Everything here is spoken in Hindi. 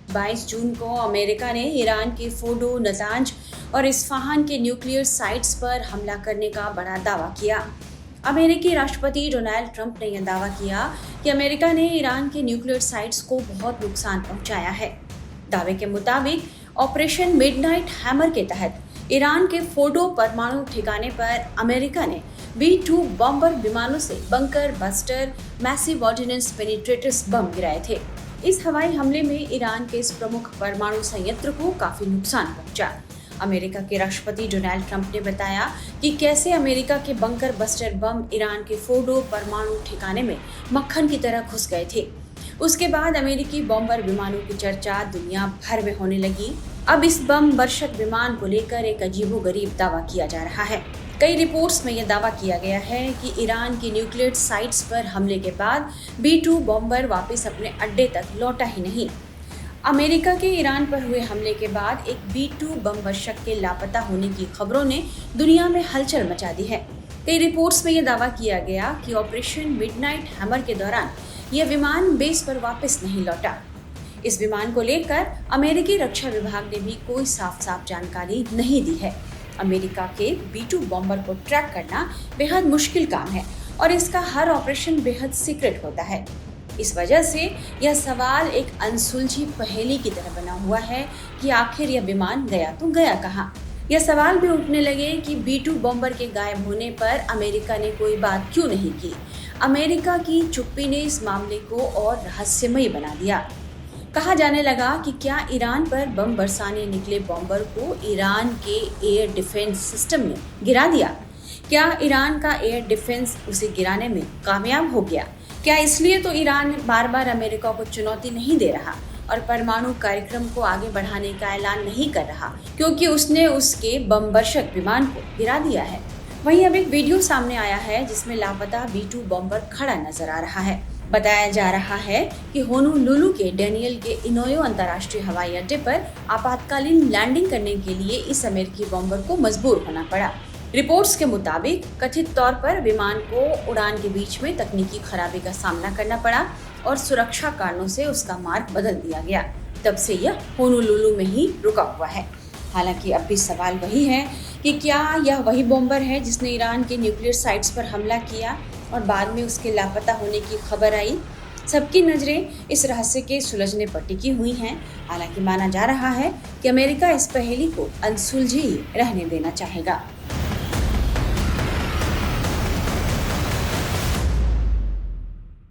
22 जून को अमेरिका ने ईरान के फोर्डो, नतांज और इस्फहान के न्यूक्लियर साइट्स पर हमला करने का बड़ा दावा किया। अमेरिकी राष्ट्रपति डोनाल्ड ट्रंप ने यह दावा किया कि अमेरिका ने ईरान के न्यूक्लियर साइट्स को बहुत नुकसान पहुंचाया है। दावे के मुताबिक ऑपरेशन मिडनाइट हैमर के तहत ईरान के फोर्डो परमाणु ठिकाने पर अमेरिका ने B-2 बॉम्बर विमानों से बंकर बस्टर मैसिव ऑर्डिनेंस पेनिट्रेटर्स बम गिराए थे। इस हवाई हमले में ईरान के इस प्रमुख परमाणु संयंत्र को काफी नुकसान पहुंचा। अमेरिका के राष्ट्रपति डोनाल्ड ट्रंप ने बताया कि कैसे अमेरिका के बंकर बस्टर बम ईरान के फोर्डो परमाणु ठिकाने में मक्खन की तरह घुस गए थे। उसके बाद अमेरिकी बॉम्बर विमानों की चर्चा दुनिया भर में होने लगी। अब इस बम वर्षक विमान को लेकर एक अजीबोगरीब दावा किया जा रहा है। कई रिपोर्ट्स में यह दावा किया गया है कि ईरान की न्यूक्लियर साइट्स पर हमले के बाद B-2 बॉम्बर वापस अपने अड्डे तक लौटा ही नहीं। अमेरिका के ईरान पर हुए हमले के बाद एक B-2 बम वर्षक के लापता होने की खबरों ने दुनिया में हलचल मचा दी है। कई रिपोर्ट्स में यह दावा किया गया कि ऑपरेशन मिडनाइट हैमर के दौरान यह विमान बेस पर वापस नहीं लौटा। इस विमान को लेकर अमेरिकी रक्षा विभाग ने भी कोई साफ जानकारी नहीं दी है। अमेरिका के B-2 बॉम्बर को ट्रैक करना बेहद मुश्किल काम है और इसका हर ऑपरेशन बेहद सीक्रेट होता है। इस वजह से यह सवाल एक अनसुलझी पहेली की तरह बना हुआ है कि आखिर यह विमान गया तो गया कहाँ। यह सवाल भी उठने लगे कि B-2 बॉम्बर के गायब होने पर अमेरिका ने कोई बात क्यों नहीं की। अमेरिका की चुप्पी ने इस मामले को और रहस्यमयी बना दिया। कहा जाने लगा कि क्या ईरान पर बम बरसाने निकले बॉम्बर को ईरान के एयर डिफेंस सिस्टम ने गिरा दिया। क्या ईरान का एयर डिफेंस उसे गिराने में कामयाब हो गया? क्या इसलिए तो ईरान बार बार अमेरिका को चुनौती नहीं दे रहा और परमाणु कार्यक्रम को आगे बढ़ाने का ऐलान नहीं कर रहा क्योंकि उसने उसके बम वर्षक विमान को गिरा दिया है? वहीं अब एक वीडियो सामने आया है जिसमें लापता B-2 बॉम्बर खड़ा नजर आ रहा है। बताया जा रहा है कि होनोलुलु के डेनियल के इनोयो अंतर्राष्ट्रीय हवाई अड्डे पर आपातकालीन लैंडिंग करने के लिए इस अमेरिकी बॉम्बर को मजबूर होना पड़ा। रिपोर्ट्स के मुताबिक कथित तौर पर विमान को उड़ान के बीच में तकनीकी खराबी का सामना करना पड़ा और सुरक्षा कारणों से उसका मार्ग बदल दिया गया। तब से यह होनोलुलु में ही रुका हुआ है। हालांकि अब भी सवाल वही है कि क्या यह वही बॉम्बर है जिसने ईरान के न्यूक्लियर साइट्स पर हमला किया और बाद में उसके लापता होने की खबर आई। सबकी नज़रें इस रहस्य के सुलझने पर टिकी हुई हैं। हालांकि माना जा रहा है कि अमेरिका इस पहेली को अनसुलझी रहने देना चाहेगा।